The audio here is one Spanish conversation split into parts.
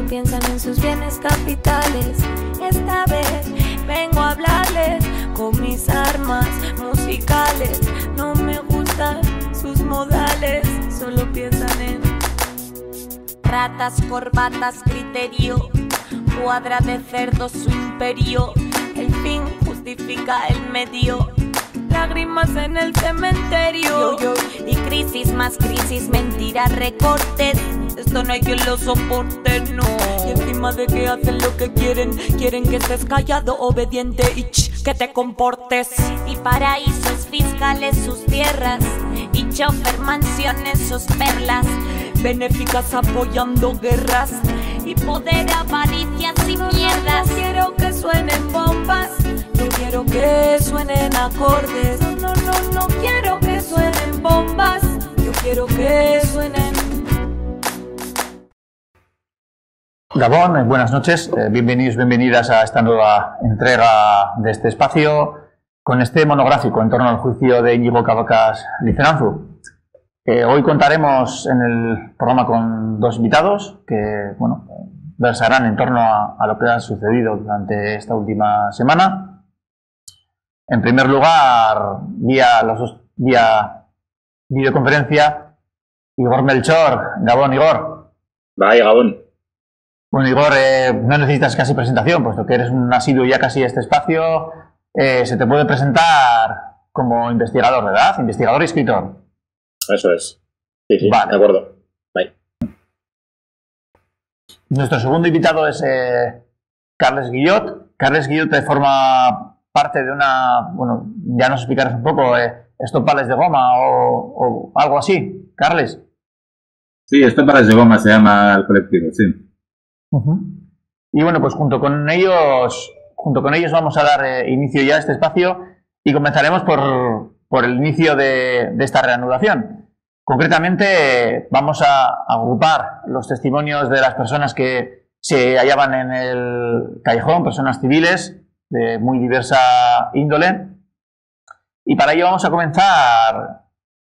piensan en sus bienes capitales. Esta vez vengo a hablarles con mis armas musicales. No me gustan sus modales, solo piensan en ratas, corbatas, criterio, cuadra de cerdo su imperio. El fin justifica el medio, lágrimas en el cementerio. Y crisis más crisis, mentiras, recortes. Esto no hay quien lo soporte, no. Y encima de que hacen lo que quieren, quieren que estés callado, obediente y que te comportes. Y paraísos fiscales sus tierras, y chofer mansiones sus perlas, benéficas apoyando guerras, y poder, avaricias y mierdas. No quiero que suenen bombas, no quiero que suenen acordes. No quiero que suenen bombas, yo quiero que suenen. Gabón, buenas noches, bienvenidos, bienvenidas a esta nueva entrega de este espacio con este monográfico en torno al juicio de Íñigo Cabacas Liceranzu. Hoy contaremos en el programa con dos invitados que, bueno, versarán en torno a lo que ha sucedido durante esta última semana. En primer lugar, vía videoconferencia, Igor Melchor. Gabón, Igor. Vaya, Gabón. Bueno, Igor, no necesitas casi presentación, puesto que eres un asiduo ya casi a este espacio. Se te puede presentar como investigador, ¿verdad? Investigador y escritor. Eso es. Sí, vale. De acuerdo. Bye. Nuestro segundo invitado es Carles Guillot. Carles Guillot forma parte de una... Bueno, ya nos explicarás un poco, Estopales de Goma o algo así. Carles. Sí, Estopales de Goma se llama el colectivo, sí. Y bueno, pues junto con ellos vamos a dar inicio ya a este espacio y comenzaremos por el inicio de esta reanudación. Concretamente vamos a agrupar los testimonios de las personas que se hallaban en el callejón, personas civiles de muy diversa índole, y para ello vamos a comenzar,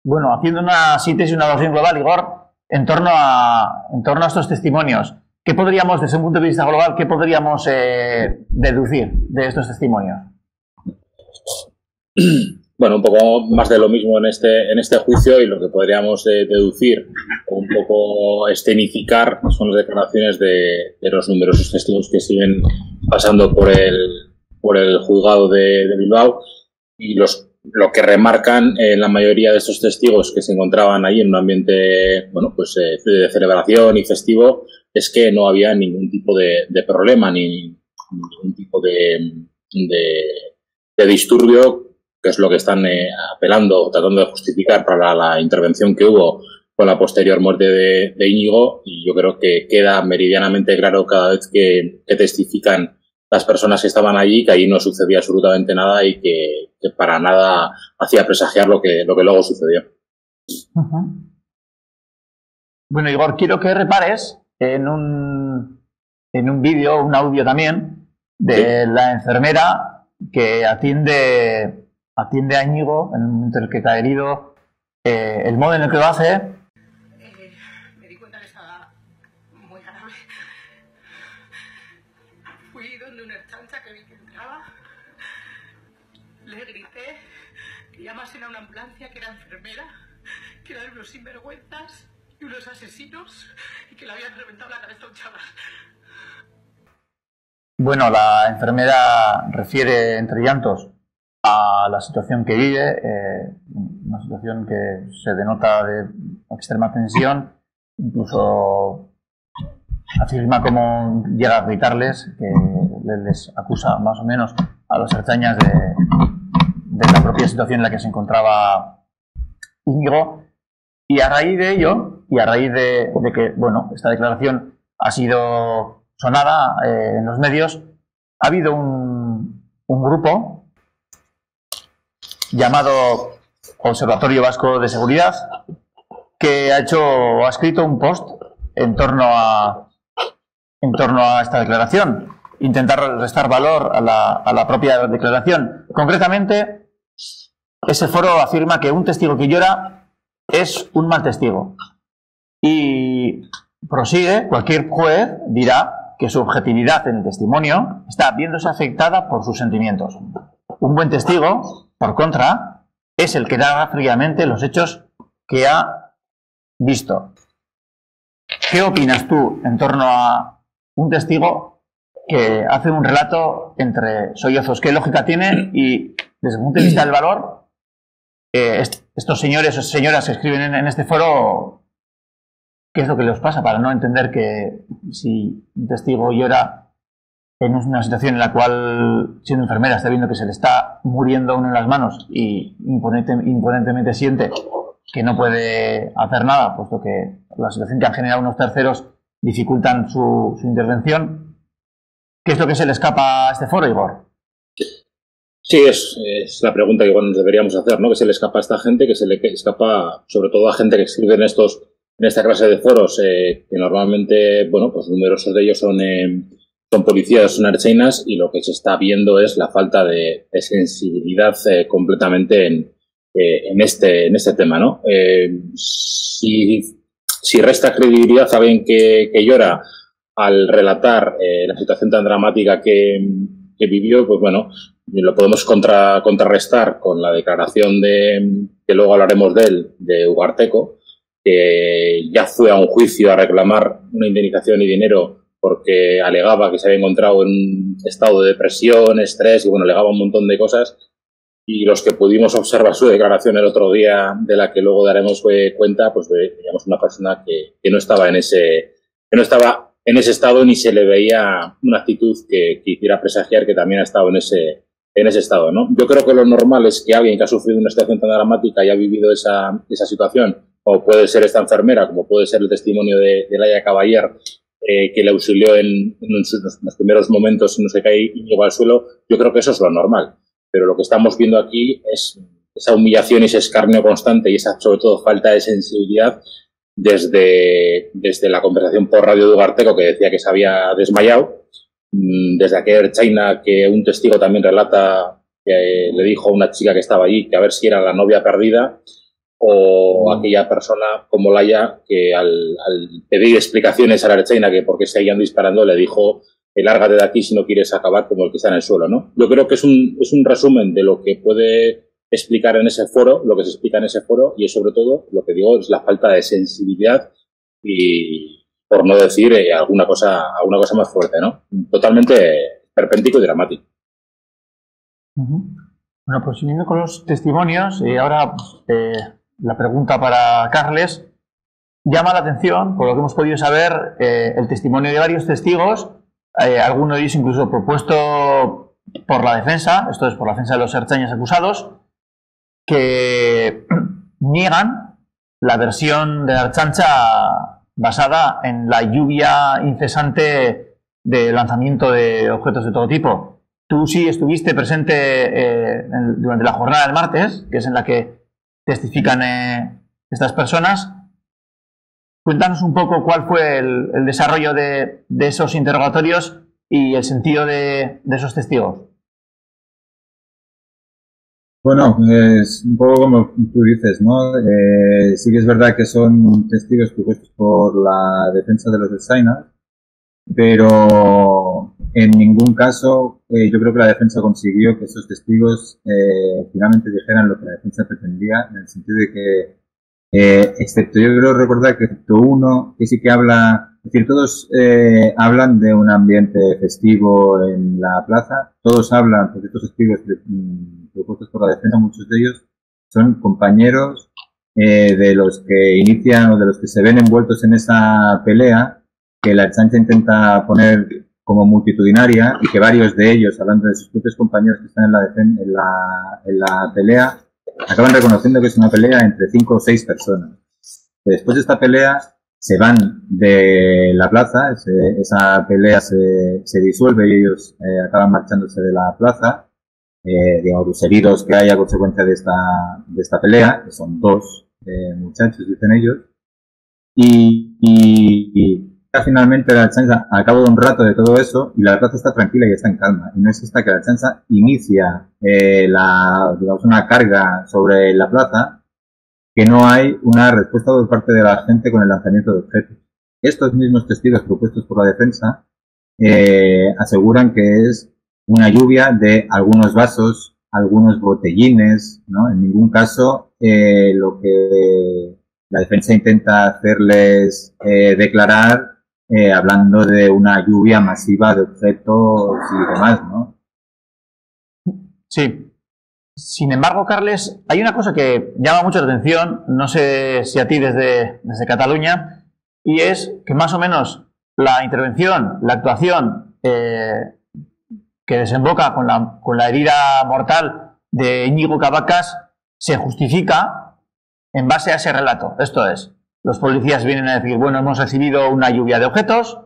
bueno, haciendo una síntesis, una evaluación global, Igor, en torno a estos testimonios. ¿Qué podríamos, desde un punto de vista global, qué podríamos deducir de estos testimonios? Bueno, un poco más de lo mismo en este juicio, y lo que podríamos deducir o un poco escenificar son las declaraciones de los numerosos testigos que siguen pasando por el juzgado de Bilbao, y lo que remarcan la mayoría de estos testigos que se encontraban ahí en un ambiente, bueno, pues de celebración y festivo, es que no había ningún tipo de problema ni ningún tipo de disturbio, que es lo que están apelando, tratando de justificar para la intervención que hubo con la posterior muerte de Íñigo. Y yo creo que queda meridianamente claro cada vez que testifican las personas que estaban allí que allí no sucedía absolutamente nada y que para nada hacía presagiar lo que luego sucedió. Bueno, Igor, quiero que repares en un vídeo, un audio también, de la enfermera que atiende a Íñigo en el momento en el que cae herido, el modo en el que lo hace. Me di cuenta que estaba muy grave. Fui donde una estancia que vi que entraba, le grité que llamasen a una ambulancia, que era enfermera, que eran unos sinvergüenzas y unos asesinos, y que le habían reventado la cabeza a un chaval. Bueno, la enfermera refiere entre llantos a la situación que vive, una situación que se denota de extrema tensión, incluso afirma cómo llega a gritarles, que les acusa más o menos a las hazañas de la propia situación en la que se encontraba Íñigo. Y a raíz de ello, y a raíz de que, bueno, esta declaración ha sido sonada en los medios, ha habido un grupo llamado Observatorio Vasco de Seguridad que ha escrito un post en torno a esta declaración, intentar restar valor a la propia declaración. Concretamente, ese foro afirma que un testigo que llora es un mal testigo. Y prosigue, cualquier juez dirá que su objetividad en el testimonio está viéndose afectada por sus sentimientos. Un buen testigo, por contra, es el que narra fríamente los hechos que ha visto. ¿Qué opinas tú en torno a un testigo que hace un relato entre sollozos? ¿Qué lógica tiene? Y desde el punto de vista del valor, estos señores o señoras que escriben en este foro, ¿qué es lo que les pasa para no entender que si un testigo llora en una situación en la cual, siendo enfermera, está viendo que se le está muriendo uno en las manos y imponentemente siente que no puede hacer nada, puesto que la situación que han generado unos terceros dificultan su intervención? ¿Qué es lo que se le escapa a este foro, Igor? Sí, es la pregunta que igual nos deberíamos hacer, ¿no? ¿Qué se le escapa a esta gente? Que se le escapa sobre todo a gente que escribe en esta clase de foros, que normalmente, bueno, pues numerosos de ellos son policías, son ertzainas, y lo que se está viendo es la falta de sensibilidad completamente en este tema, ¿no? Si resta credibilidad a alguien que llora al relatar la situación tan dramática que vivió, pues bueno, lo podemos contrarrestar con la declaración que luego hablaremos de él, de Ugarteco, que ya fue a un juicio a reclamar una indemnización y dinero porque alegaba que se había encontrado en un estado de depresión, estrés, y bueno, alegaba un montón de cosas. Y los que pudimos observar su declaración el otro día, de la que luego daremos cuenta, pues veíamos una persona que no estaba en ese estado, ni se le veía una actitud que hiciera presagiar que también ha estado en ese estado, ¿no? Yo creo que lo normal es que alguien que ha sufrido una situación tan dramática y ha vivido esa situación, como puede ser esta enfermera, como puede ser el testimonio de Laia Caballero, que le auxilió en los primeros momentos y no se cae y llegó al suelo, yo creo que eso es lo normal. Pero lo que estamos viendo aquí es esa humillación y ese escarnio constante y esa, sobre todo, falta de sensibilidad desde la conversación por radio de Ugarteco, que decía que se había desmayado, desde aquella ertzaina que un testigo también relata que le dijo a una chica que estaba allí que a ver si era la novia perdida, o aquella persona como Laia que al pedir explicaciones a la ertzaina que por qué seguían disparando le dijo: lárgate de aquí si no quieres acabar como el que está en el suelo, ¿no? Yo creo que es un resumen de lo que puede explicar en ese foro, lo que se explica en ese foro, y es sobre todo, lo que digo, es la falta de sensibilidad y, por no decir alguna cosa más fuerte, ¿no? Totalmente perpéntico y dramático. Bueno, pues siguiendo con los testimonios, ahora la pregunta para Carles. Llama la atención, por lo que hemos podido saber, el testimonio de varios testigos, alguno de ellos incluso propuesto por la defensa, esto es por la defensa de los ertzainas acusados, que niegan la versión de la Ertzaintza basada en la lluvia incesante de lanzamiento de objetos de todo tipo. Tú sí estuviste presente durante la jornada del martes, que es en la que testifican estas personas. Cuéntanos un poco cuál fue el desarrollo de esos interrogatorios y el sentido de esos testigos. Bueno, es un poco como tú dices, ¿no? Sí que es verdad que son testigos propuestos por la defensa de los ertzainas, pero en ningún caso yo creo que la defensa consiguió que esos testigos finalmente dijeran lo que la defensa pretendía, en el sentido de que excepto, yo creo recordar que excepto uno que sí que habla, es decir, todos hablan de un ambiente festivo en la plaza, todos hablan, porque estos testigos propuestos por la defensa, muchos de ellos son compañeros de los que inician o de los que se ven envueltos en esa pelea que la Ertzaintza intenta poner como multitudinaria, y que varios de ellos, hablando de sus propios compañeros que están en la pelea, acaban reconociendo que es una pelea entre 5 o 6 personas. Que después de esta pelea se van de la plaza, esa pelea se disuelve y ellos acaban marchándose de la plaza. Digamos, los heridos que hay a consecuencia de esta pelea, que son 2 muchachos, dicen ellos, y finalmente la Ertzaintza, al cabo de un rato de todo eso, y la plaza está tranquila y está en calma, y no es hasta que la Ertzaintza inicia digamos, una carga sobre la plaza que no hay una respuesta por parte de la gente con el lanzamiento de objetos. estos mismos testigos propuestos por la defensa aseguran que es una lluvia de algunos vasos, algunos botellines, ¿no? En ningún caso lo que la defensa intenta hacerles declarar hablando de una lluvia masiva de objetos y demás, ¿no? Sí. Sin embargo, Carles, hay una cosa que llama mucho la atención, no sé si a ti desde Cataluña, y es que más o menos la intervención, la actuación que desemboca con la herida mortal de Íñigo Cabacas se justifica en base a ese relato. Esto es, los policías vienen a decir, bueno, hemos recibido una lluvia de objetos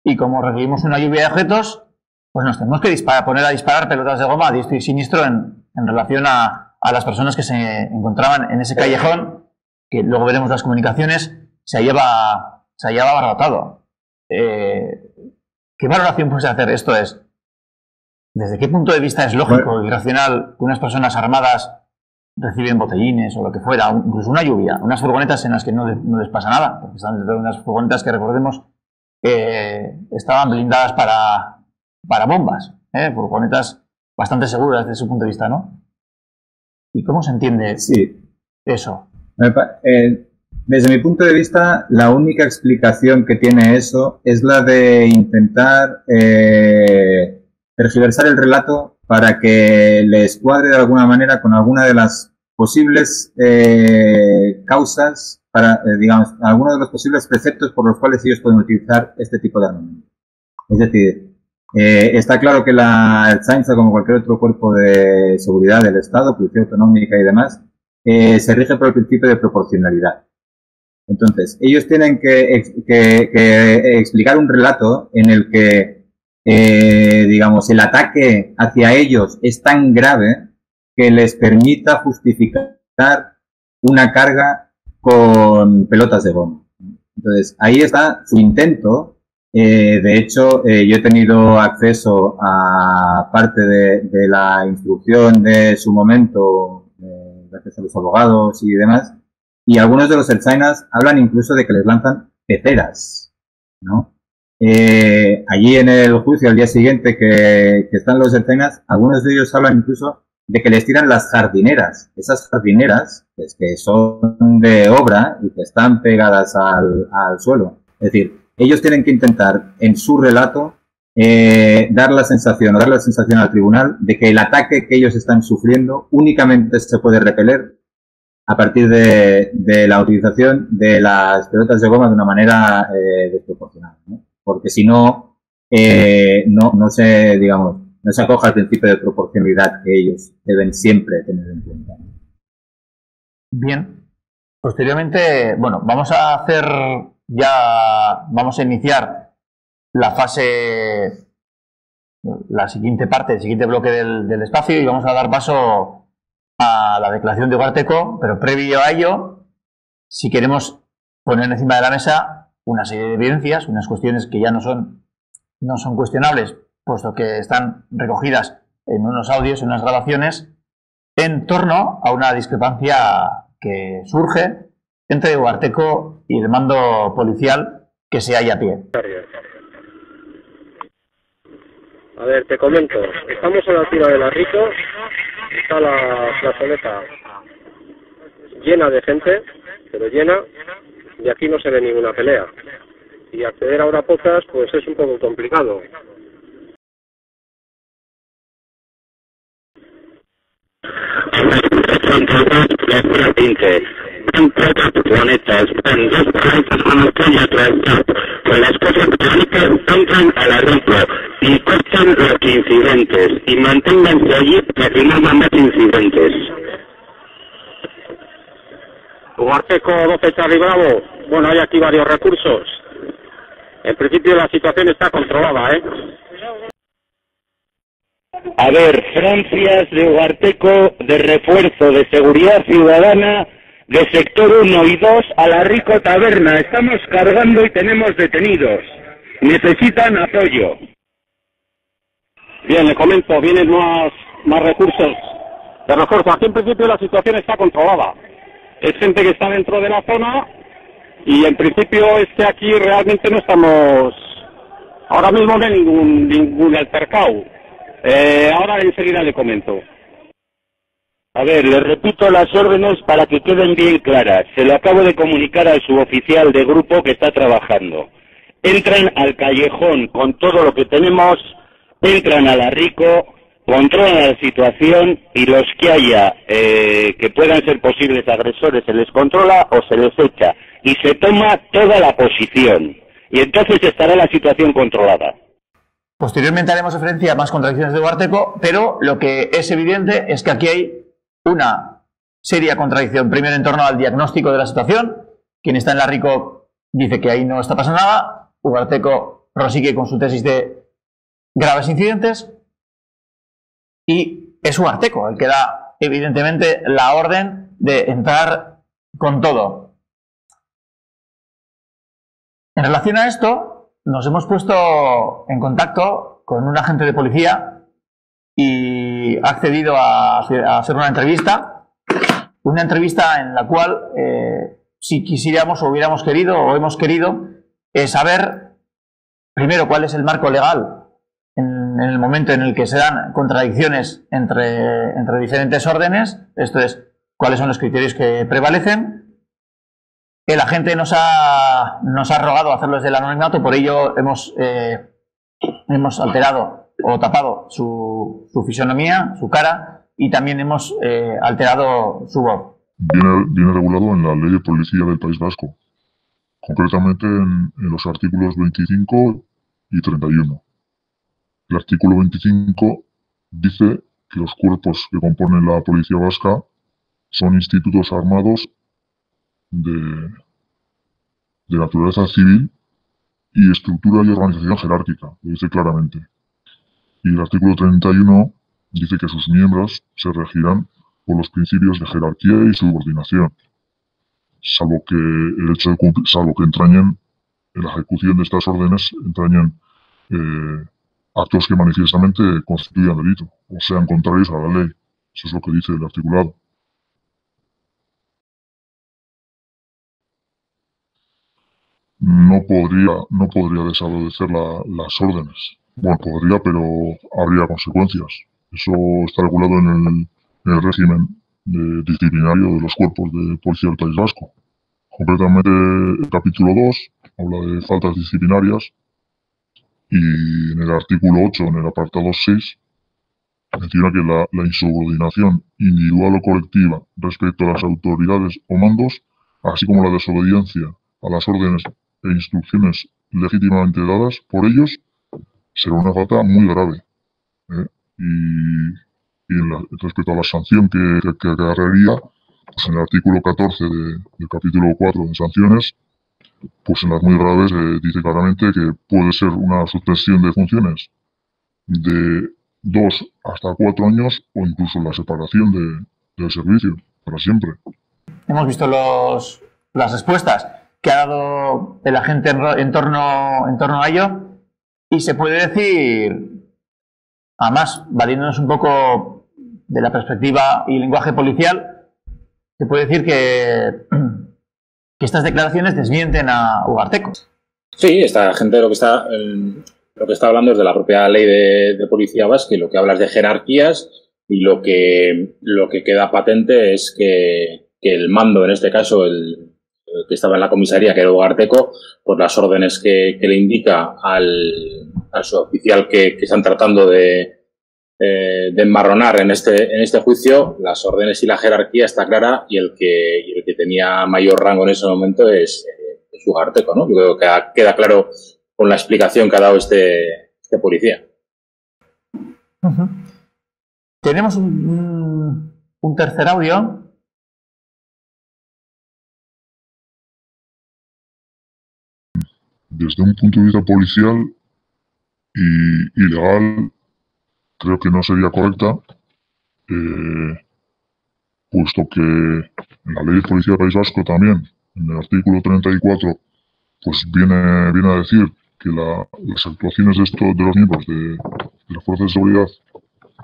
y como recibimos una lluvia de objetos, pues nos tenemos que poner a disparar pelotas de goma a diestro y siniestro en relación a las personas que se encontraban en ese callejón, que luego veremos las comunicaciones, se hallaba abarrotado. ¿Qué valoración puedes hacer? Esto es, ¿desde qué punto de vista es lógico y racional que unas personas armadas reciben botellines o lo que fuera, incluso una lluvia, unas furgonetas en las que no les pasa nada, porque están dentro de unas furgonetas que, recordemos, estaban blindadas para bombas, furgonetas bastante seguras desde su punto de vista, ¿no? ¿Y cómo se entiende eso? Desde mi punto de vista, la única explicación que tiene eso es la de intentar tergiversar el relato para que les cuadre de alguna manera con alguna de las posibles causas, digamos, algunos de los posibles preceptos por los cuales ellos pueden utilizar este tipo de armamento. Es decir, está claro que la Ertzaintza, como cualquier otro cuerpo de seguridad del Estado, policía autonómica y demás, se rige por el principio de proporcionalidad. Entonces, ellos tienen que explicar un relato en el que, digamos, el ataque hacia ellos es tan grave que les permita justificar una carga con pelotas de goma. Entonces, ahí está su intento. De hecho, yo he tenido acceso a parte de la instrucción de su momento, gracias a los abogados y demás, y algunos de los ertzainas hablan incluso de que les lanzan peceras, ¿no? Allí en el juicio, al día siguiente que están los ertzainas, algunos de ellos hablan incluso de que les tiran las jardineras. Esas jardineras, pues, que son de obra y que están pegadas al suelo. Es decir, ellos tienen que intentar, en su relato, dar la sensación al tribunal de que el ataque que ellos están sufriendo únicamente se puede repeler a partir de la utilización de las pelotas de goma de una manera desproporcionada, ¿no? Porque si no, no se acoja al principio de proporcionalidad que ellos deben siempre tener en cuenta, ¿no? Bien. Posteriormente, bueno, vamos a iniciar la fase, la siguiente parte, el siguiente bloque del espacio, y vamos a dar paso a la declaración de Ugarte-Co, pero previo a ello, si queremos poner encima de la mesa una serie de evidencias, unas cuestiones que ya no son cuestionables, puesto que están recogidas en unos audios, en unas grabaciones, en torno a una discrepancia que surge entre Ugarte-Co y el mando policial que se halla a pie. A ver, te comento. Estamos a la altura de la Rico. Está la plazoleta llena de gente, pero llena, y aquí no se ve ninguna pelea. Y acceder a Horapozas, pues es un poco complicado. Planetas, van dos planetas con los cañas con las cosas crónicas entran a la ruta y cortan los incidentes y manténganse allí para que no haya más incidentes. Ugarte-Co 12 Charlie Bravo. Bueno, hay aquí varios recursos. En principio la situación está controlada, ¿eh? A ver, Francias de Ugarte-Co de refuerzo de seguridad ciudadana de sector 1 y 2 a la Rico Taberna. Estamos cargando y tenemos detenidos. Necesitan apoyo. Bien, le comento, vienen más recursos de refuerzo. Aquí en principio la situación está controlada. Es gente que está dentro de la zona Y en principio aquí realmente no estamos, ahora mismo no hay ningún altercado. Ahora enseguida le comento. A ver, les repito las órdenes para que queden bien claras. Se lo acabo de comunicar al suboficial de grupo que está trabajando. Entran al callejón con todo lo que tenemos, entran a la Rico, controlan la situación y los que haya que puedan ser posibles agresores se les controla o se les echa. Y se toma toda la posición. Y entonces estará la situación controlada. Posteriormente haremos referencia a más contradicciones de Ugarteco, pero lo que es evidente es que aquí hay una seria contradicción. Primero, en torno al diagnóstico de la situación. Quien está en la Rico dice que ahí no está pasando nada. Ugarteco prosigue con su tesis de graves incidentes. Y es Ugarteco el que da, evidentemente, la orden de entrar con todo. En relación a esto, nos hemos puesto en contacto con un agente de policía y ha accedido a hacer una entrevista en la cual, si quisiéramos o hubiéramos querido o hemos querido, saber primero cuál es el marco legal en el momento en el que se dan contradicciones entre diferentes órdenes, esto es, cuáles son los criterios que prevalecen. El agente nos ha rogado hacerlo desde el anonimato, por ello hemos alterado o tapado su fisonomía, su cara, y también hemos alterado su voz. Viene regulado en la Ley de Policía del País Vasco, concretamente en los artículos 25 y 31. El artículo 25 dice que los cuerpos que componen la Policía Vasca son institutos armados de naturaleza civil y estructura y organización jerárquica, lo dice claramente. Y el artículo 31 dice que sus miembros se regirán por los principios de jerarquía y subordinación, salvo que entrañen en la ejecución de estas órdenes actos que manifiestamente constituyan delito o sean contrarios a la ley. Eso es lo que dice el articulado. No podría desobedecer las órdenes. Bueno, podría, pero habría consecuencias. Eso está regulado en el régimen disciplinario de los cuerpos de policía del País Vasco. Concretamente, el capítulo 2 habla de faltas disciplinarias y en el artículo 8, en el apartado 6, menciona que la insubordinación individual o colectiva respecto a las autoridades o mandos, así como la desobediencia a las órdenes e instrucciones legítimamente dadas por ellos, será una falta muy grave. Respecto a la sanción que acarrearía, pues en el artículo 14 del capítulo 4 de sanciones, pues en las muy graves dice claramente que puede ser una suspensión de funciones de 2 hasta 4 años o incluso la separación del servicio para siempre. Hemos visto las respuestas que ha dado el agente en torno a ello, y se puede decir, además, valiéndonos un poco de la perspectiva y lenguaje policial, se puede decir que estas declaraciones desmienten a Ugarteco. Sí, esta gente lo que está hablando es de la propia ley de policía vasca, y lo que habla es de jerarquías, y lo que queda patente es que el mando, en este caso el que estaba en la comisaría, que era Ugarteco, por las órdenes que le indica al suboficial que están tratando de enmarronar en este juicio, las órdenes y la jerarquía está clara, y el que tenía mayor rango en ese momento es Ugarteco, ¿no? Yo creo que queda claro con la explicación que ha dado este policía. Uh-huh. Tenemos un tercer audio. Desde un punto de vista policial y legal, creo que no sería correcta, puesto que en la Ley de Policía del País Vasco también, en el artículo 34, pues viene a decir que las actuaciones de los miembros de las fuerzas de seguridad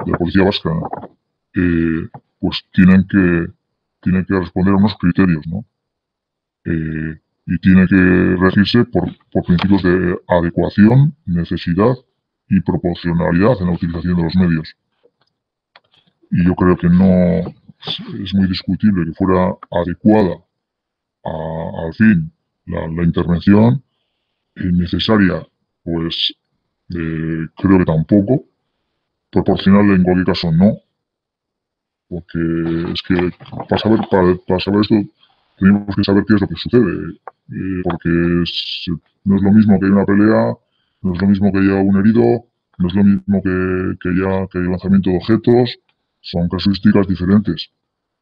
de la Policía Vasca pues tienen que responder a unos criterios, ¿no? y tiene que regirse por principios de adecuación, necesidad y proporcionalidad en la utilización de los medios. Y yo creo que no es muy discutible que fuera adecuada al fin la intervención necesaria, pues creo que tampoco. Proporcional en cualquier caso no, porque es que para saber esto tenemos que saber qué es lo que sucede, porque no es lo mismo que haya una pelea, no es lo mismo que haya un herido, no es lo mismo que haya lanzamiento de objetos, son casuísticas diferentes.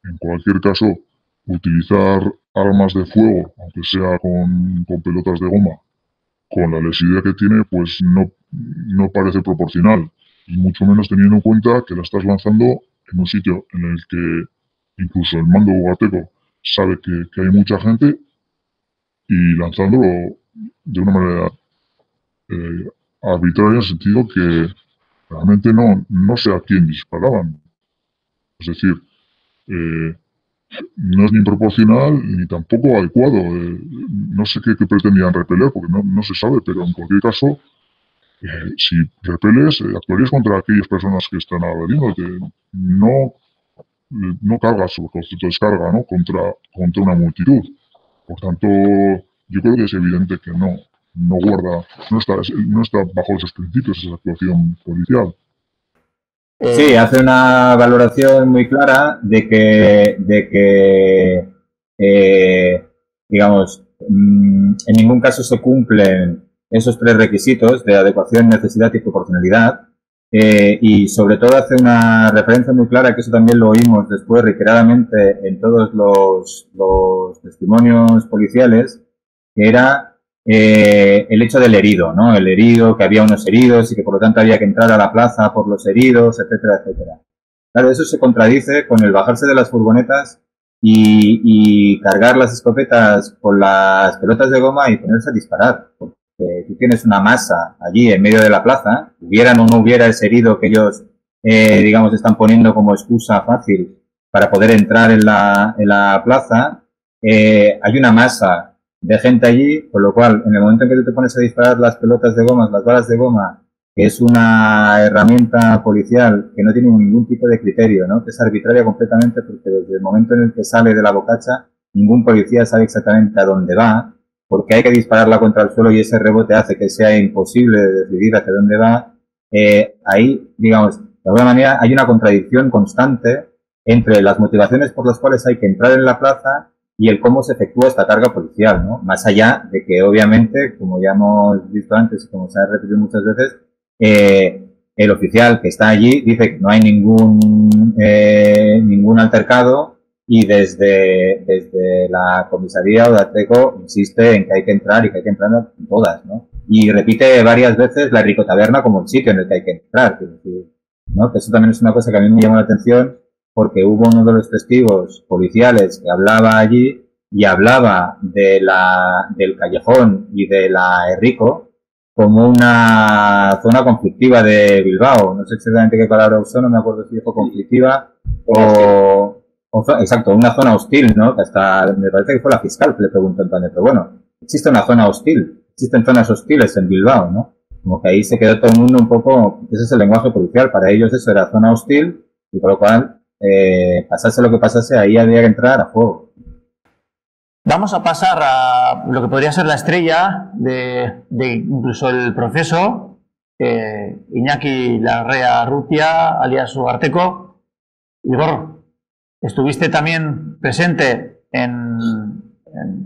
En cualquier caso, utilizar armas de fuego, aunque sea con pelotas de goma, con la lesividad que tiene, pues no parece proporcional. Y mucho menos teniendo en cuenta que la estás lanzando en un sitio en el que incluso el mando guateco sabe que hay mucha gente, y lanzándolo de una manera arbitraria, en el sentido que realmente no sé a quién disparaban. Es decir, no es ni proporcional ni tampoco adecuado. No sé qué pretendían repeler, porque no se sabe, pero en cualquier caso, si repeles, actuarías contra aquellas personas que están agrediéndote. No cargas sobre el concepto de descarga, ¿no? contra una multitud. Por tanto, yo creo que es evidente que no está bajo esos principios esa actuación policial. Sí, hace una valoración muy clara de que digamos, en ningún caso se cumplen esos tres requisitos de adecuación, necesidad y proporcionalidad. Y sobre todo hace una referencia muy clara, que eso también lo oímos después reiteradamente en todos los testimonios policiales, que era el hecho del herido, ¿no? El herido, que había unos heridos y que por lo tanto había que entrar a la plaza por los heridos, etcétera, etcétera. Claro, eso se contradice con el bajarse de las furgonetas y cargar las escopetas con las pelotas de goma y ponerse a disparar. Porque tú tienes una masa allí en medio de la plaza, hubieran o no hubiera ese herido que ellos, digamos, están poniendo como excusa fácil para poder entrar en la plaza, hay una masa de gente allí, con lo cual, en el momento en que tú te pones a disparar las pelotas de goma, las balas de goma, que es una herramienta policial que no tiene ningún tipo de criterio, ¿no? Que es arbitraria completamente, porque desde el momento en el que sale de la bocacha, ningún policía sabe exactamente a dónde va, porque hay que dispararla contra el suelo y ese rebote hace que sea imposible decidir hacia dónde va. Ahí, digamos, de alguna manera hay una contradicción constante entre las motivaciones por las cuales hay que entrar en la plaza y el cómo se efectúa esta carga policial, ¿no? Más allá de que, obviamente, como ya hemos visto antes y como se ha repetido muchas veces, el oficial que está allí dice que no hay ningún altercado, y desde la comisaría o de Arteco insiste en que hay que entrar y que hay que entrar en todas, ¿no? Y repite varias veces la Rico Taberna como el sitio en el que hay que entrar, ¿no? Que eso también es una cosa que a mí me llamó la atención, porque hubo uno de los testigos policiales que hablaba allí y hablaba del callejón y de la Errico como una zona conflictiva de Bilbao. No sé exactamente qué palabra usó, no me acuerdo si dijo conflictiva exacto, una zona hostil, ¿no? Que hasta me parece que fue la fiscal que le preguntó en plan, pero bueno, existe una zona hostil, existen zonas hostiles en Bilbao, ¿no? Como que ahí se quedó todo el mundo un poco, ese es el lenguaje policial, para ellos eso era zona hostil, y por lo cual pasase lo que pasase, ahí había que entrar a fuego. Vamos a pasar a lo que podría ser la estrella de incluso el proceso, Iñaki Larrea Rutia, alias Ugarteco. Igor, estuviste también presente en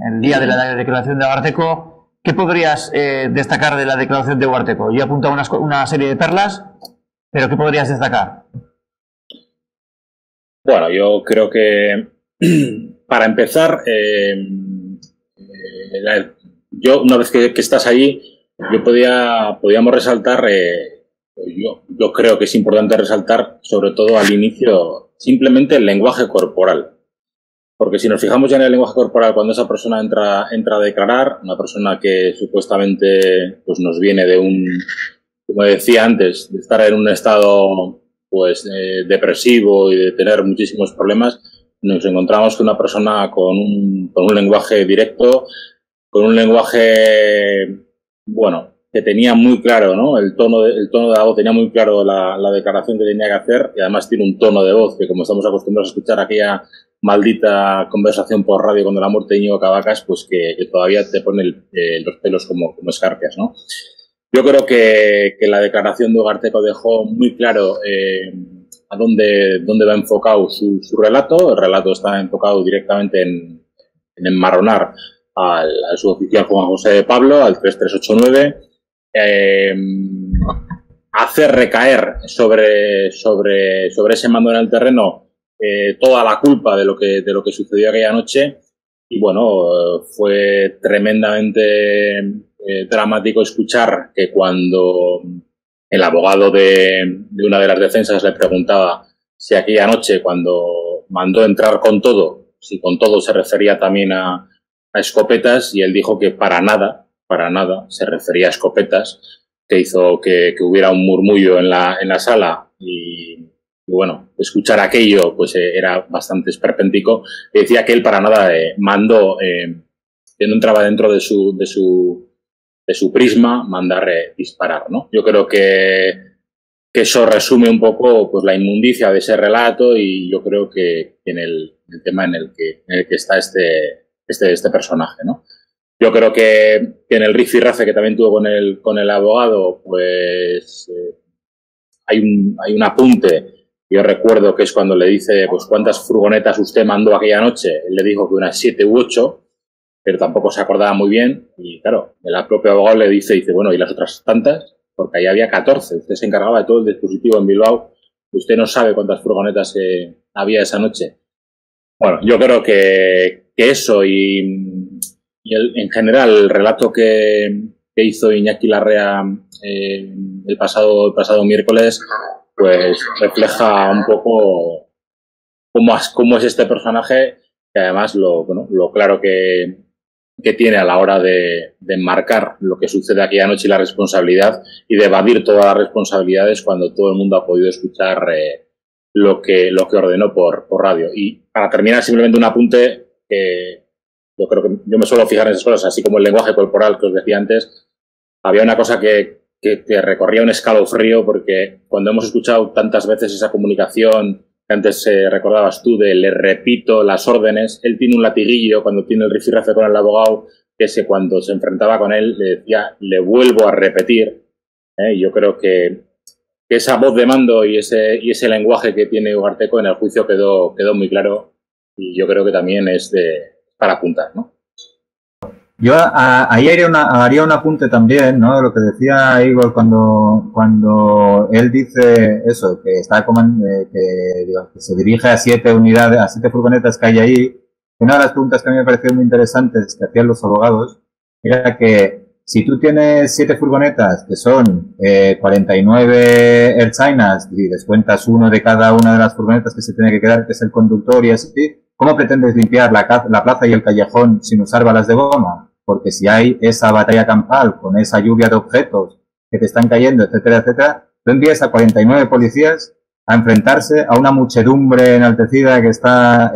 el día de la declaración de Ugarteco. ¿Qué podrías destacar de la declaración de Ugarteco? Yo he apuntado una serie de perlas, pero ¿qué podrías destacar? Bueno, yo creo que para empezar, yo una vez que estás allí, podíamos resaltar, yo creo que es importante resaltar sobre todo al inicio simplemente el lenguaje corporal. Porque si nos fijamos ya en el lenguaje corporal, cuando esa persona entra a declarar, una persona que supuestamente pues nos viene de como decía antes, de estar en un estado pues depresivo y de tener muchísimos problemas, nos encontramos con una persona con un lenguaje directo, un lenguaje, bueno, que tenía muy claro, ¿no? El tono de la voz, tenía muy claro la declaración que tenía que hacer, y además tiene un tono de voz que, como estamos acostumbrados a escuchar aquella maldita conversación por radio con la muerte de Íñigo Cabacas, pues que todavía te pone los pelos como escarpias, ¿no? Yo creo que la declaración de Ugarte dejó muy claro a dónde va enfocado su relato. El relato está enfocado directamente en enmarronar al suboficial Juan José de Pablo, al 3389, hacer recaer sobre ese mando en el terreno toda la culpa de lo que sucedió aquella noche. Y bueno, fue tremendamente dramático escuchar que cuando el abogado de una de las defensas le preguntaba si aquella noche, cuando mandó entrar con todo, si con todo se refería también a escopetas, y él dijo que para nada se refería a escopetas, que hizo que hubiera un murmullo en la sala, y bueno, escuchar aquello pues era bastante esperpéntico. Y decía que él para nada mandó, que no entraba dentro de su prisma, mandar disparar, ¿no? Yo creo que eso resume un poco pues la inmundicia de ese relato, y yo creo que en el tema en el que está este personaje, ¿no? Yo creo que en el rifirrafe que también tuvo con el abogado, pues hay un apunte. Yo recuerdo que es cuando le dice, pues, ¿cuántas furgonetas usted mandó aquella noche? Él le dijo que unas 7 u 8, pero tampoco se acordaba muy bien. Y claro, el propio abogado le dice, bueno, ¿y las otras tantas? Porque ahí había 14. Usted se encargaba de todo el dispositivo en Bilbao. Usted no sabe cuántas furgonetas había esa noche. Bueno, yo creo que eso en general el relato que hizo Iñaki Larrea el pasado miércoles, pues refleja un poco cómo es este personaje, que además lo claro que tiene a la hora de enmarcar lo que sucede aquella noche y la responsabilidad, y de evadir todas las responsabilidades cuando todo el mundo ha podido escuchar lo que ordenó por radio. Y para terminar, simplemente un apunte que yo creo que yo me suelo fijar en esas cosas, así como el lenguaje corporal que os decía antes. Había una cosa que recorría un escalofrío, porque cuando hemos escuchado tantas veces esa comunicación que antes recordabas tú, de le repito las órdenes, él tiene un latiguillo cuando tiene el rifirrafe con el abogado, que cuando se enfrentaba con él le decía, le vuelvo a repetir. Yo creo que esa voz de mando y ese lenguaje que tiene Ugarteco en el juicio quedó muy claro, y yo creo que también es para apuntar, ¿no? Yo ahí haría un apunte también, ¿no? Lo que decía Igor cuando él dice eso, que que se dirige a 7 unidades, a 7 furgonetas que hay ahí. Una de las preguntas que a mí me pareció muy interesantes que hacían los abogados era que si tú tienes 7 furgonetas que son 49 Ertzainas y descuentas uno de cada una de las furgonetas que se tiene que quedar, que es el conductor y así, ¿cómo pretendes limpiar la plaza y el callejón sin usar balas de goma? Porque si hay esa batalla campal con esa lluvia de objetos que te están cayendo, etcétera, etcétera, tú envías a 49 policías a enfrentarse a una muchedumbre enaltecida que está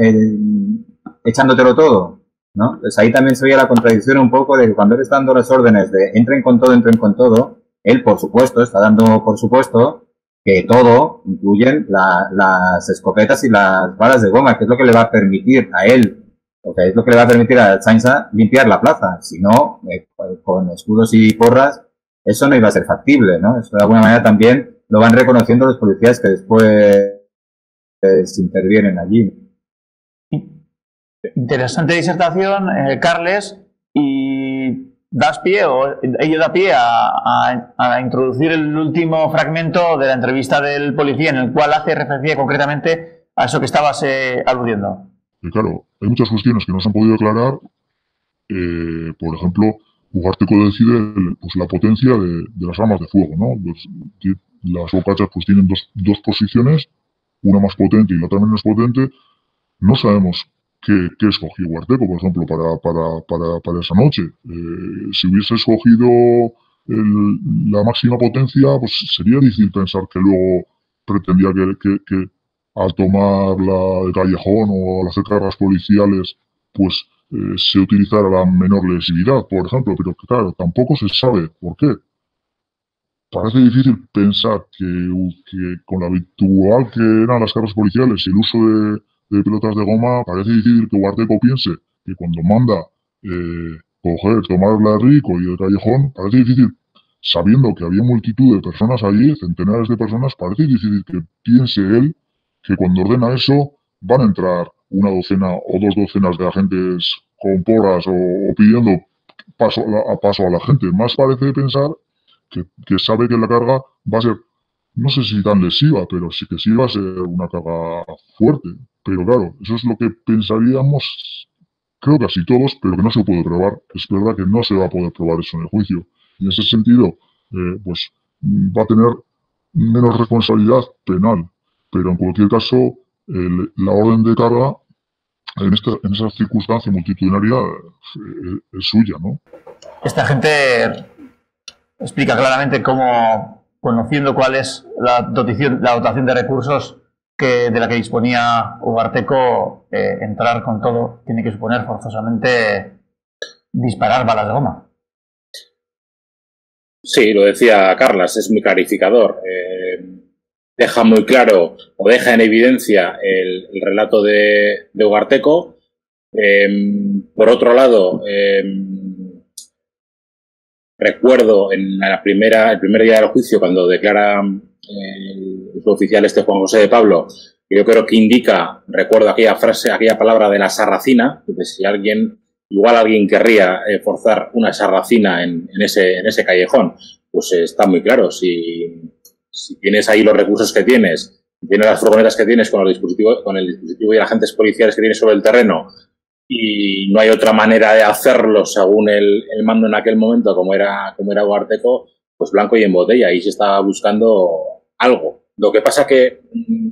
echándotelo todo, ¿no? Pues ahí también se veía la contradicción un poco de que cuando él está dando las órdenes de entren con todo, él, por supuesto, está dando por supuesto que todo incluyen las escopetas y las balas de goma, que es lo que le va a permitir a él, o sea, es lo que le va a permitir a Ertzaintza limpiar la plaza. Si no, con escudos y porras, eso no iba a ser factible, ¿no? Eso de alguna manera también lo van reconociendo los policías que después se intervienen allí. Interesante disertación, Carles, y ello da pie a introducir el último fragmento de la entrevista del policía, en el cual hace referencia concretamente a eso que estabas aludiendo. Claro, hay muchas cuestiones que no se han podido aclarar. Por ejemplo, Ugarteco decide pues, la potencia de las armas de fuego, ¿no? Las bocachas pues tienen dos posiciones, una más potente y la otra menos potente. No sabemos qué escogió Ugarteco, por ejemplo, para esa noche. Si hubiese escogido la máxima potencia, pues sería difícil pensar que luego pretendía que al tomar el callejón o al hacer cargas policiales, pues se utilizara la menor lesividad, por ejemplo, pero claro, tampoco se sabe por qué. Parece difícil pensar que con lo habitual que eran las cargas policiales y el uso de pelotas de goma, parece difícil que Ugarteco piense que cuando manda tomar la Rico y el Callejón, parece difícil, sabiendo que había multitud de personas allí, centenares de personas, parece difícil que piense él que cuando ordena eso van a entrar una docena o 2 docenas de agentes con porras o pidiendo paso a la gente. Más parece pensar que sabe que la carga va a ser, no sé si tan lesiva, pero sí que sí va a ser una carga fuerte. Pero claro, eso es lo que pensaríamos, creo que así todos, pero que no se puede probar. Es verdad que no se va a poder probar eso en el juicio. En ese sentido, pues va a tener menos responsabilidad penal. Pero en cualquier caso, la orden de carga en esa circunstancia multitudinaria es suya, ¿no? Esta gente explica claramente cómo, conociendo cuál es la dotación de recursos de la que disponía Ugarteco, entrar con todo tiene que suponer forzosamente disparar balas de goma. Sí, lo decía Carlas, es muy clarificador. Deja muy claro o deja en evidencia el relato de Ugarteco. Por otro lado, recuerdo en el primer día del juicio, cuando declara el oficial Juan José de Pablo, que yo creo que indica, recuerdo aquella frase, aquella palabra de la sarracina, que si igual alguien querría forzar una sarracina en ese callejón, pues está muy claro. Si tienes ahí los recursos que tienes las furgonetas que tienes con el dispositivo y agentes policiales que tienes sobre el terreno, y no hay otra manera de hacerlo según el mando en aquel momento, como era Ugarteco, pues blanco y en botella. Ahí se estaba buscando algo. Lo que pasa que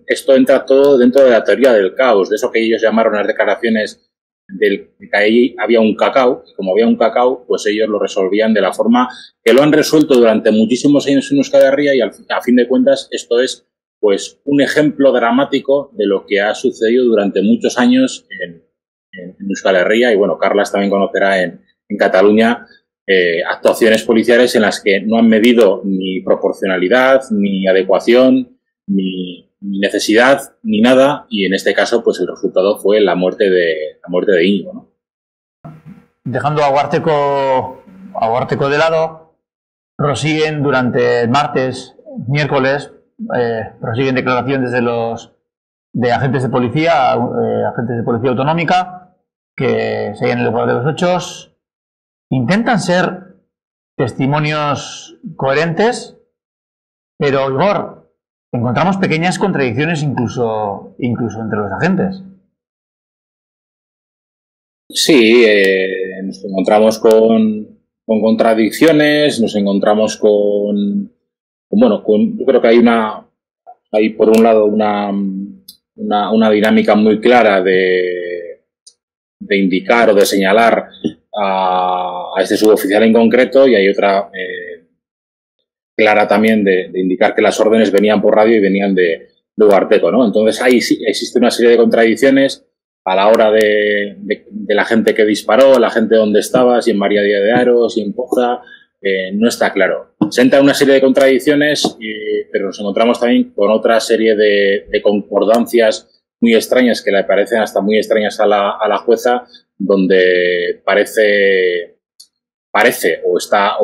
esto entra todo dentro de la teoría del caos, de eso que ellos llamaron las declaraciones de que ahí había un cacao, y como había un cacao, pues ellos lo resolvían de la forma que lo han resuelto durante muchísimos años en Euskal Herria, y a fin de cuentas esto es pues un ejemplo dramático de lo que ha sucedido durante muchos años en Euskal Herria. Y bueno, Carlas también conocerá en Cataluña actuaciones policiales en las que no han medido ni proporcionalidad, ni adecuación, ni necesidad, ni nada, y en este caso pues el resultado fue la muerte de Íñigo, ¿no? Dejando a Ugarteco de lado, prosiguen durante el martes, miércoles, prosiguen declaraciones de agentes de policía autonómica que se hallan en el lugar de los hechos. Intentan ser testimonios coherentes, pero Igor, encontramos pequeñas contradicciones incluso entre los agentes. Sí, nos encontramos con contradicciones, nos encontramos con yo creo que hay por un lado una dinámica muy clara de indicar o de señalar a este suboficial en concreto, y hay otra clara también de indicar que las órdenes venían por radio y venían de Ugarteco, ¿no? Entonces ahí sí existe una serie de contradicciones a la hora de la gente que disparó, la gente donde estaba, si en María Díaz de Haro, si en Poza, no está claro. Se entra una serie de contradicciones, pero nos encontramos también con otra serie de concordancias muy extrañas, que le parecen hasta muy extrañas a la jueza, donde parece o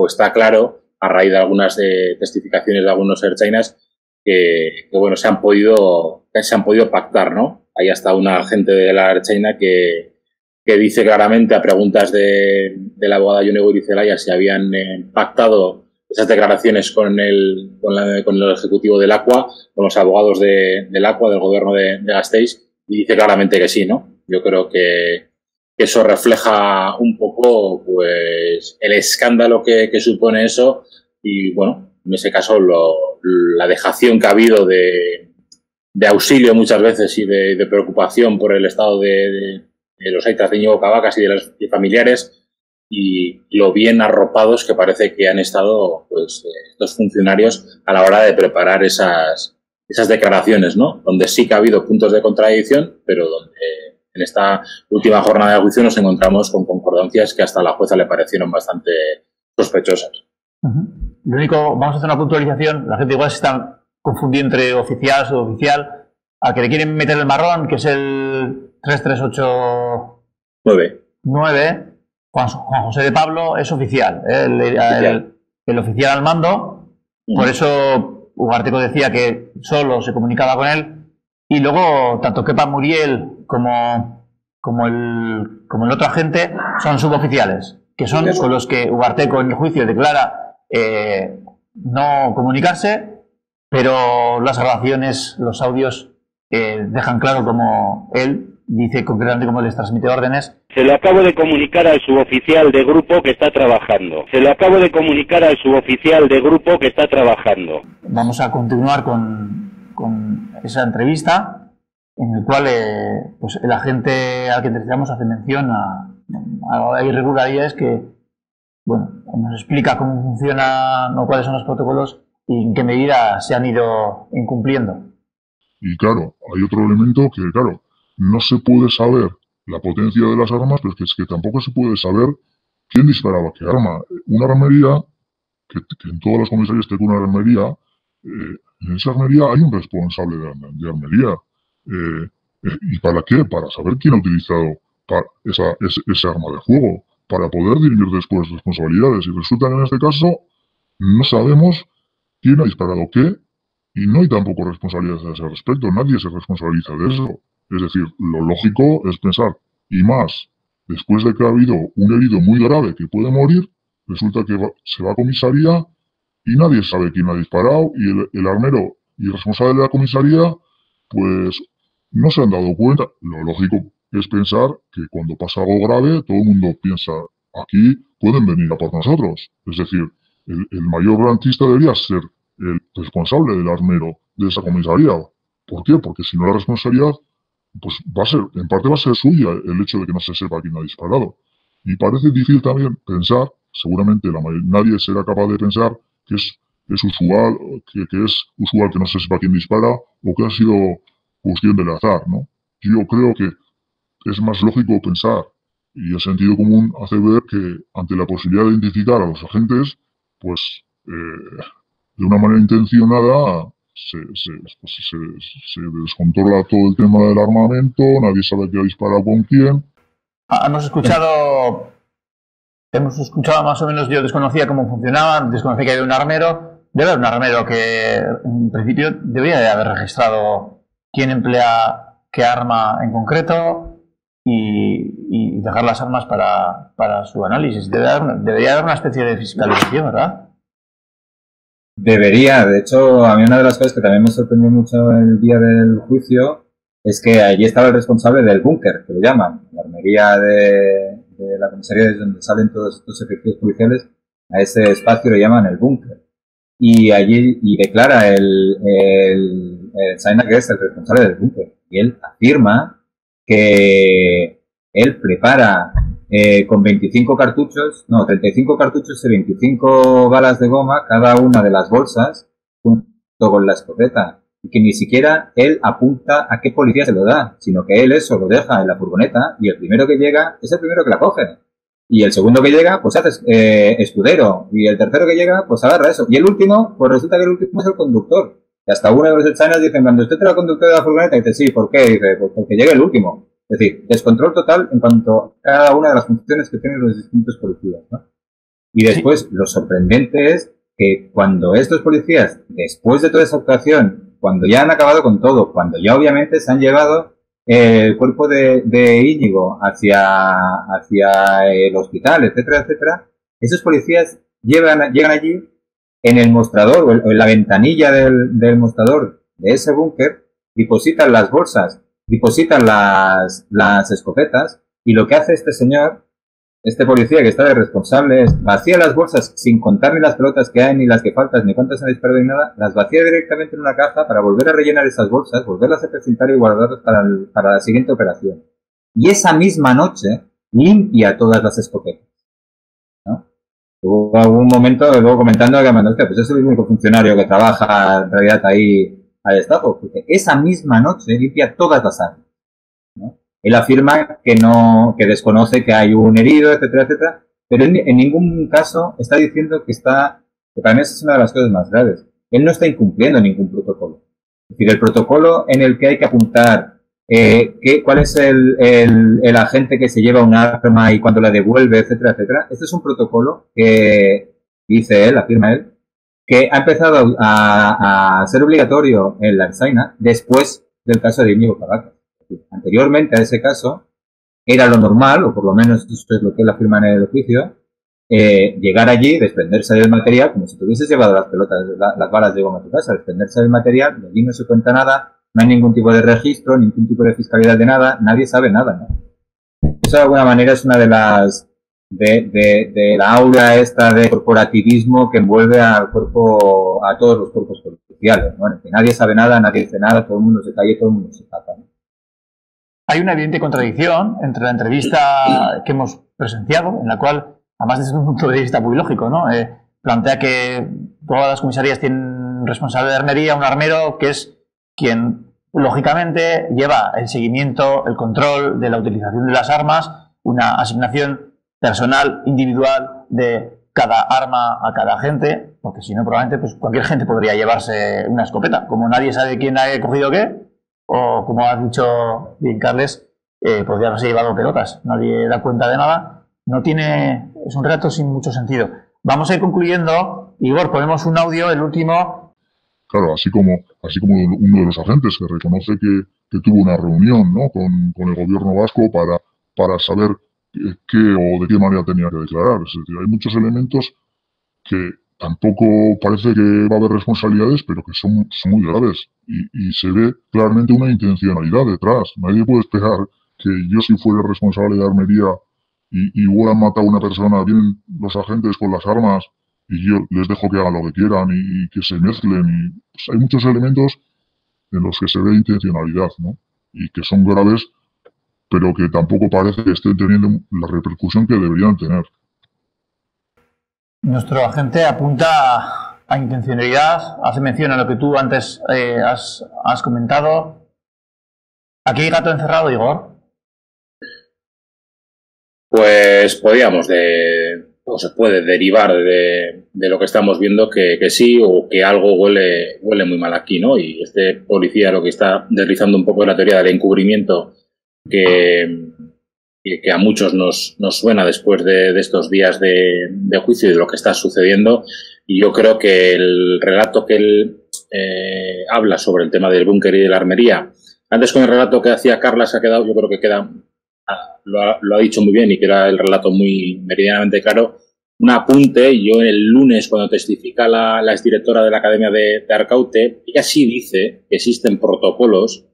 está claro, a raíz de algunas testificaciones de algunos ertzainas, que bueno, se han podido pactar, ¿no? Hay hasta una agente de la Ertzaina que dice claramente, a preguntas de la abogada Jone Goirizelaya, si habían pactado esas declaraciones con el ejecutivo del ACUA, con los abogados del ACUA, del gobierno de Gasteiz, y dice claramente que sí, ¿no? Yo creo que eso refleja un poco pues el escándalo que supone eso, y bueno, en ese caso la dejación que ha habido de auxilio muchas veces y de preocupación por el estado de los aitas de Íñigo Cabacas y de los familiares, y lo bien arropados que parece que han estado pues estos funcionarios a la hora de preparar esas declaraciones, ¿no? Donde sí que ha habido puntos de contradicción, pero donde En esta última jornada de juicio nos encontramos con concordancias que hasta a la jueza le parecieron bastante sospechosas. Lo único, vamos a hacer una puntualización, la gente igual se está confundiendo entre oficial, suboficial, al que le quieren meter el marrón, que es el 3389, Juan José de Pablo es oficial, el oficial al mando, por eso Ugarteco decía que solo se comunicaba con él, y luego tanto Kepa Muriel como el otro agente son suboficiales, que son con los que Ugarteco en el juicio declara no comunicarse, pero las grabaciones, los audios dejan claro como él dice concretamente cómo les transmite órdenes. Se lo acabo de comunicar al suboficial de grupo que está trabajando. Se lo acabo de comunicar al suboficial de grupo que está trabajando. Vamos a continuar con esa entrevista en el cual pues el agente al que entrevistamos hace mención a irregularidades que, bueno, nos explica cómo funcionan o cuáles son los protocolos y en qué medida se han ido incumpliendo. Y claro, hay otro elemento que, claro, no se puede saber la potencia de las armas, pero es que tampoco se puede saber quién disparaba qué arma. Una armería, que en todas las comisarías tiene una armería, en esa armería hay un responsable de armería. ¿Y para qué? Para saber quién ha utilizado esa arma de fuego, para poder dirimir después responsabilidades. Y resulta que en este caso no sabemos quién ha disparado qué y no hay tampoco responsabilidades a ese respecto. Nadie se responsabiliza de eso. Es decir, lo lógico es pensar, y más, después de que ha habido un herido muy grave que puede morir, resulta que se va a comisaría y nadie sabe quién ha disparado y el armero y responsable de la comisaría pues no se han dado cuenta. Lo lógico es pensar que cuando pasa algo grave todo el mundo piensa, aquí pueden venir a por nosotros. Es decir, el mayor garantista debería ser el responsable del armero de esa comisaría. ¿Por qué? Porque si no, la responsabilidad pues en parte va a ser suya el hecho de que no se sepa quién ha disparado. Y parece difícil también pensar, seguramente nadie será capaz de pensar que es usual que no se sepa quién dispara o que ha sido cuestión del azar, ¿no? Yo creo que es más lógico pensar, y el sentido común hace ver que ante la posibilidad de identificar a los agentes, pues de una manera intencionada se descontrola todo el tema del armamento, nadie sabe quién ha disparado con quién. Hemos escuchado más o menos, yo desconocía cómo funcionaba, desconocía que había un armero. Debe haber un armero que en principio debería de haber registrado quién emplea qué arma en concreto y dejar las armas para su análisis. Debería haber una especie de fiscalización, ¿verdad? Debería. De hecho, a mí una de las cosas que también me sorprendió mucho el día del juicio es que allí estaba el responsable del búnker, que lo llaman, la armería de la comisaría desde donde salen todos estos efectivos policiales. A ese espacio lo llaman el búnker. Y allí declara el Zaina que es el responsable del búnker. Y él afirma que él prepara con 35 cartuchos y 25 balas de goma cada una de las bolsas junto con la escopeta. Y que ni siquiera él apunta a qué policía se lo da, sino que él eso lo deja en la furgoneta y el primero que llega es el primero que la coge. Y el segundo que llega, pues hace escudero. Y el tercero que llega, pues agarra eso. Y el último, pues resulta que el último es el conductor. Y hasta uno de los exámenes dicen, cuando usted te la conductor de la furgoneta, y dice, sí, ¿por qué? Dice, pues porque llega el último. Es decir, descontrol total en cuanto a cada una de las funciones que tienen los distintos policías, ¿no? Y después, lo sorprendente es que cuando estos policías, después de toda esa actuación, cuando ya han acabado con todo, cuando ya obviamente se han llevado el cuerpo de Íñigo hacia el hospital, etcétera, etcétera, esos policías llegan allí en el mostrador o en la ventanilla del mostrador de ese búnker, depositan las bolsas, depositan las escopetas, y lo que hace este señor, este policía que está de responsable, es vacía las bolsas sin contar ni las pelotas que hay, ni las que faltan, ni cuántas han disparado ni nada, las vacía directamente en una caja para volver a rellenar esas bolsas, volverlas a precintar y guardarlas para la siguiente operación. Y esa misma noche limpia todas las escopetas, ¿no? Hubo algún momento, luego comentando que pues es el único funcionario que trabaja en realidad ahí a destajo, porque esa misma noche limpia todas las armas, ¿no? Él afirma que no, que desconoce que hay un herido, etcétera, etcétera, pero él en ningún caso está diciendo que para mí esa es una de las cosas más graves. Él no está incumpliendo ningún protocolo. Es decir, el protocolo en el que hay que apuntar cuál es el agente que se lleva un arma y cuando la devuelve, etcétera, etcétera. Este es un protocolo que dice él, afirma él, que ha empezado a ser obligatorio en la Ertzaintza después del caso de Íñigo Cabacas. Anteriormente a ese caso era lo normal, o por lo menos esto es lo que él afirma en el juicio, llegar allí, desprenderse del material, como si te hubieses llevado las pelotas, las balas de goma a tu casa, desprenderse del material, de allí no se cuenta nada, no hay ningún tipo de registro, ningún tipo de fiscalidad de nada, nadie sabe nada, ¿no? Eso de alguna manera es una de las de la aura esta de corporativismo que envuelve al cuerpo, a todos los cuerpos policiales. Bueno, que nadie sabe nada, nadie dice nada, todo el mundo se calla y todo el mundo se tapa, ¿no? Hay una evidente contradicción entre la entrevista que hemos presenciado, en la cual, además desde un punto de vista muy lógico, ¿no? Plantea que todas las comisarías tienen responsable de armería, un armero que es quien, lógicamente, lleva el seguimiento, el control de la utilización de las armas, una asignación personal, individual, de cada arma a cada agente, porque si no, probablemente pues, cualquier gente podría llevarse una escopeta. Como nadie sabe quién ha cogido qué, o como has dicho bien, Carles, podría haberse llevado pelotas. Nadie da cuenta de nada. Es un relato sin mucho sentido. Vamos a ir concluyendo. Igor, ponemos un audio, el último. Claro, así como uno de los agentes que reconoce que tuvo una reunión, ¿no? con el gobierno vasco para saber qué o de qué manera tenía que declarar. Es decir, hay muchos elementos que tampoco parece que va a haber responsabilidades, pero que son muy graves. Y se ve claramente una intencionalidad detrás. Nadie puede esperar que yo, si fuera responsable de armería y hubieran matado a una persona, vienen los agentes con las armas y yo les dejo que hagan lo que quieran y que se mezclen. Y, pues, hay muchos elementos en los que se ve intencionalidad, ¿no? Y que son graves, pero que tampoco parece que estén teniendo la repercusión que deberían tener. Nuestro agente apunta a intencionalidad, hace mención a lo que tú antes has comentado. ¿Aquí hay gato encerrado, Igor? Pues podríamos o se puede derivar de lo que estamos viendo que sí, o que algo huele muy mal aquí, ¿no? Y este policía lo que está deslizando un poco la teoría del encubrimiento que a muchos nos suena después de estos días de juicio y de lo que está sucediendo. Y yo creo que el relato que él habla sobre el tema del búnker y de la armería, antes con el relato que hacía Carla se ha quedado, yo creo que lo ha dicho muy bien y que era el relato muy meridianamente claro. Un apunte, yo el lunes cuando testifica la exdirectora de la Academia de Arkaute, ella sí dice que existen protocolos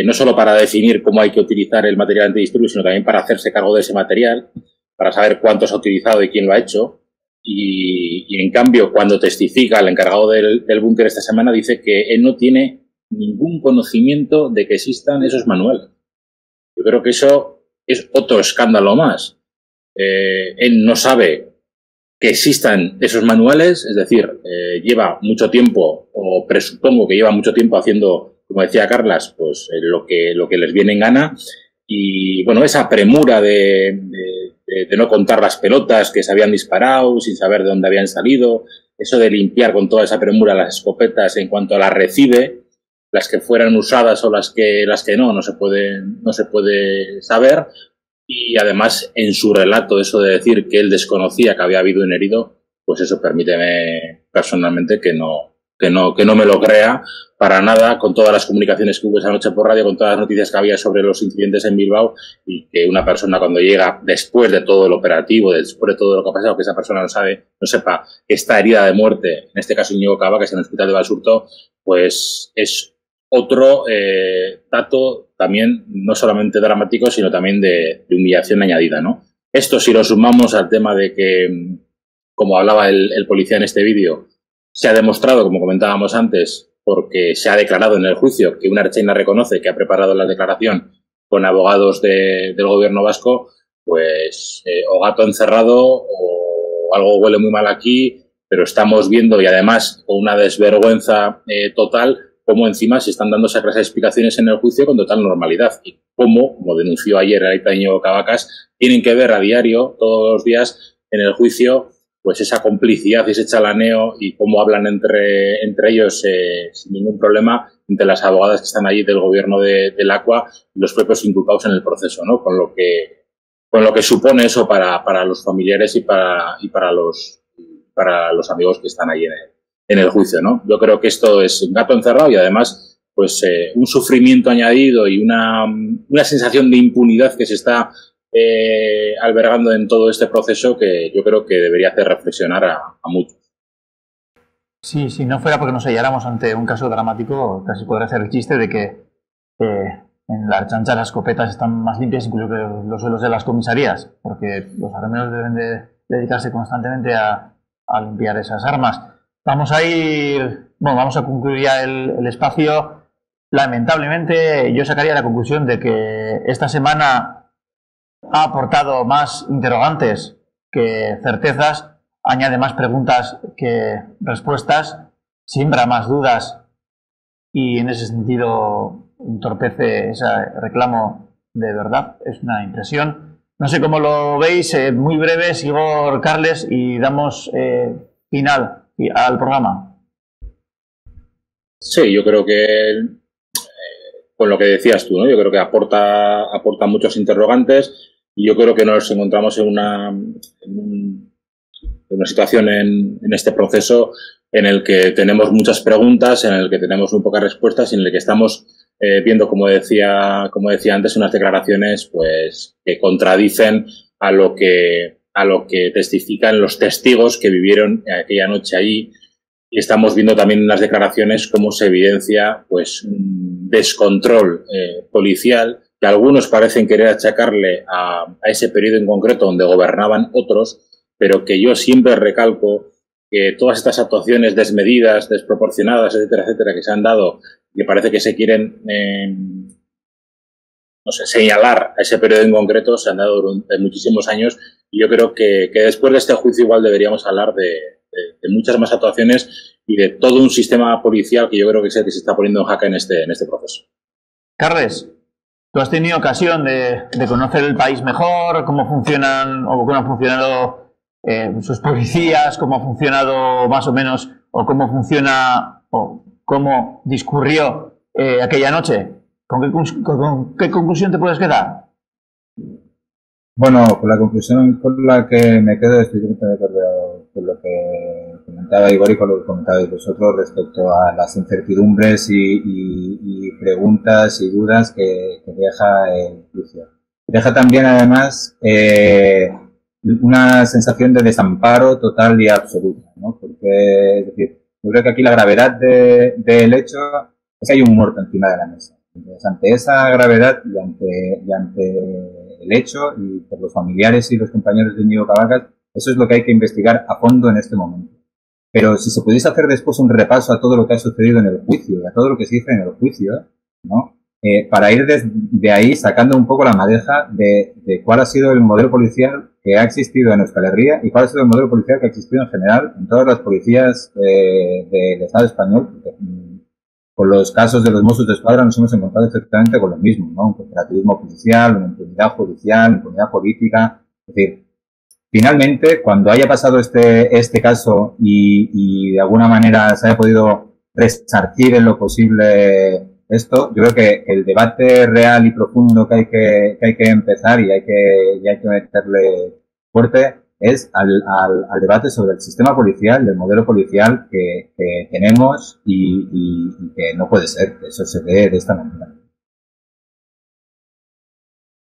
no solo para definir cómo hay que utilizar el material antidisturbios, sino también para hacerse cargo de ese material, para saber cuánto se ha utilizado y quién lo ha hecho. Y en cambio, cuando testifica el encargado del búnker esta semana, dice que él no tiene ningún conocimiento de que existan esos manuales. Yo creo que eso es otro escándalo más. Él no sabe que existan esos manuales, es decir, lleva mucho tiempo, o presupongo que lleva mucho tiempo haciendo, como decía Carlas, pues lo que les viene en gana. Y bueno, esa premura de no contar las pelotas que se habían disparado sin saber de dónde habían salido, eso de limpiar con toda esa premura las escopetas en cuanto las recibe, las que fueran usadas o las que no se puede saber. Y además en su relato eso de decir que él desconocía que había habido un herido, pues eso permíteme personalmente que no me lo crea para nada, con todas las comunicaciones que hubo esa noche por radio, con todas las noticias que había sobre los incidentes en Bilbao, y que una persona cuando llega después de todo el operativo, después de todo lo que ha pasado, que esa persona no sepa que está herida de muerte, en este caso Íñigo Cabacas en el hospital de Basurto, pues es otro dato también no solamente dramático, sino también de humillación añadida, ¿no? Esto, si lo sumamos al tema de que, como hablaba el policía en este vídeo, se ha demostrado, como comentábamos antes, porque se ha declarado en el juicio que una Ertzaintza reconoce que ha preparado la declaración con abogados del gobierno vasco, pues o gato encerrado o algo huele muy mal aquí, pero estamos viendo, y además con una desvergüenza total, cómo encima se están dando esa clase de explicaciones en el juicio con total normalidad y cómo, como denunció ayer Aita Íñigo Cabacas, tienen que ver a diario, todos los días, en el juicio, pues esa complicidad y ese chalaneo y cómo hablan entre ellos sin ningún problema entre las abogadas que están allí del gobierno del ACUA y los propios inculpados en el proceso, ¿no? Con lo que supone eso para los familiares y para los amigos que están allí en el juicio, ¿no? Yo creo que esto es un gato encerrado y además pues un sufrimiento añadido y una sensación de impunidad que se está albergando en todo este proceso que yo creo que debería hacer reflexionar a muchos. Sí, si no fuera porque nos halláramos ante un caso dramático, casi podría ser el chiste de que en la Ertzaintza las escopetas están más limpias incluso que los suelos de las comisarías, porque los armeros deben de dedicarse constantemente a limpiar esas armas. Vamos a concluir ya el espacio. Lamentablemente, yo sacaría la conclusión de que esta semana ha aportado más interrogantes que certezas, añade más preguntas que respuestas, siembra más dudas y en ese sentido entorpece ese reclamo de verdad. Es una impresión. No sé cómo lo veis, muy breve, Igor, Carles, y damos final al programa. Sí, yo creo que con lo que decías tú, ¿no? Yo creo que aporta muchos interrogantes y yo creo que nos encontramos en una situación en este proceso en el que tenemos muchas preguntas, en el que tenemos muy pocas respuestas y en el que estamos viendo, como decía antes, unas declaraciones pues que contradicen a lo que testifican los testigos que vivieron aquella noche allí. Y estamos viendo también en las declaraciones cómo se evidencia pues un descontrol policial que algunos parecen querer achacarle a ese periodo en concreto donde gobernaban otros, pero que yo siempre recalco que todas estas actuaciones desmedidas, desproporcionadas, etcétera, etcétera, que se han dado, que parece que se quieren señalar a ese periodo en concreto, se han dado durante muchísimos años y yo creo que después de este juicio igual deberíamos hablar de muchas más actuaciones y de todo un sistema policial que yo creo que es el que se está poniendo en jaque en este proceso. Carles, ¿tú has tenido ocasión de conocer el país mejor? ¿Cómo funcionan o cómo han funcionado sus policías? ¿Cómo ha funcionado más o menos o cómo funciona o cómo discurrió aquella noche? ¿Con qué conclusión te puedes quedar? Bueno, con la conclusión con la que me quedo estoy de acuerdo con lo que comentaba Igor y con lo que comentabais vosotros respecto a las incertidumbres y preguntas y dudas que deja el juicio. Deja también, además, una sensación de desamparo total y absoluta, ¿no? Porque, es decir, yo creo que aquí la gravedad del hecho es que hay un muerto encima de la mesa. Entonces, ante esa gravedad y ante el hecho y por los familiares y los compañeros de Íñigo Cabacas, eso es lo que hay que investigar a fondo en este momento. Pero si se pudiese hacer después un repaso a todo lo que ha sucedido en el juicio y a todo lo que se dice en el juicio, ¿no? Para ir de ahí sacando un poco la madeja de cuál ha sido el modelo policial que ha existido en Euskal Herria y cuál ha sido el modelo policial que ha existido en general en todas las policías del Estado español. Con los casos de los Mossos de Escuadra nos hemos encontrado exactamente con lo mismo, ¿no? Un cooperativismo policial, una impunidad judicial, una impunidad política. Es decir, finalmente, cuando haya pasado este caso y de alguna manera se haya podido resarcir en lo posible esto, yo creo que el debate real y profundo que hay que empezar y hay que meterle fuerte es al debate sobre el sistema policial, del modelo policial que tenemos y que no puede ser que eso se dé de esta manera.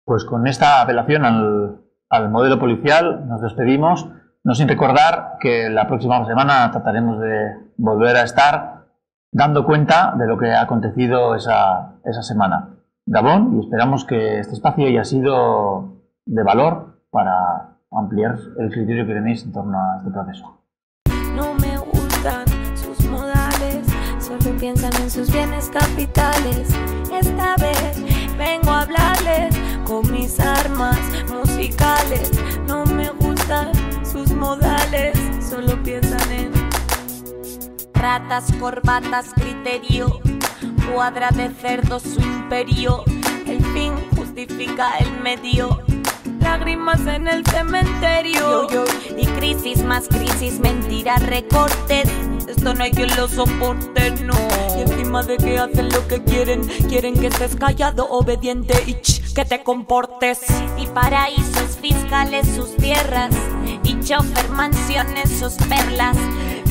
Pues con esta apelación al modelo policial nos despedimos, no sin recordar que la próxima semana trataremos de volver a estar dando cuenta de lo que ha acontecido esa semana. Gabón, y esperamos que este espacio haya sido de valor para ampliar el criterio que tenéis en torno a este proceso. No me gustan sus modales, solo piensan en sus bienes capitales. Esta vez vengo a hablarles con mis armas musicales. No me gustan sus modales, solo piensan en ratas, corbatas, criterio. Cuadra de cerdos su imperio. El fin justifica el medio. Lágrimas en el cementerio. Y crisis más crisis, mentiras, recortes. Esto no hay quien lo soporte, no. Y encima de que hacen lo que quieren, quieren que estés callado, obediente y que te comportes. Y paraísos fiscales sus tierras, y chofer mansiones sus perlas.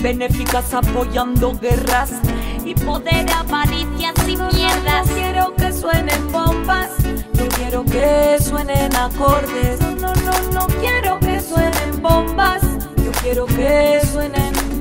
Benéficas apoyando guerras, y poder, avaricias y mierdas. No quiero que suenen bombas, no quiero que suenen acordes. No quiero que suenen bombas, yo quiero que suenen